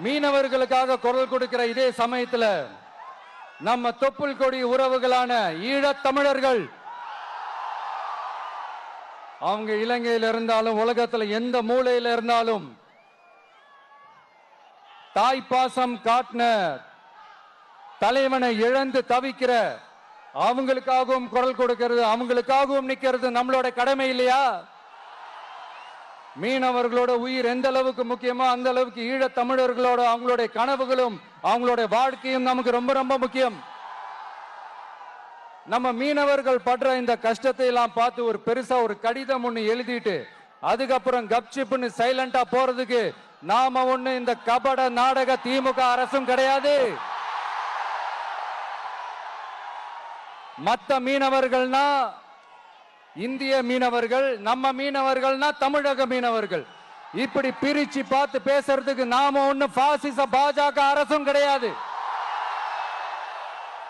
மீனவர்களுக்காக குரல் கொடுக்கிற இதே சமயத்துல நம்ம தொப்புள் கொடி உறவுகளான ஈழத் தமிழர்கள் அவங்க இலங்கையில் இருந்தாலும் உலகத்துல எந்த மூலையில இருந்தாலும் தாய்ப்பாசம் காட்டின தலைவனை இழந்து தவிக்கிற அவங்களுக்காகவும் குரல் கொடுக்கிறது, அவங்களுக்காகவும் நிக்கிறது நம்மளோட கடமை இல்லையா? மீனவர்களோட உயிர் எந்த அளவுக்கு முக்கியமோ அந்த அளவுக்கு ஈழத் தமிழர்களோட அவங்களுடைய கனவுகளும் அவங்களுடைய வாழ்க்கையும் நமக்கு ரொம்ப ரொம்ப முக்கியம். நம்ம மீனவர்கள் படுற இந்த கஷ்டத்தை எல்லாம் பார்த்து ஒரு பெருசா ஒரு கடிதம் ஒண்ணு எழுதிட்டு அதுக்கப்புறம் கப்சிப்னு சைலண்டா போறதுக்கு நாம ஒண்ணு இந்த கபட நாடக திமுக அரசும் கிடையாது. மத்த மீனவர்கள்னா இந்திய மீனவர்கள், நம்ம மீனவர்கள்னா தமிழக மீனவர்கள். இப்படி பிரிச்சு பார்த்து பேசுறதுக்கு நாம ஒண்ணு பாசிச பாஜக அரசும் கிடையாது.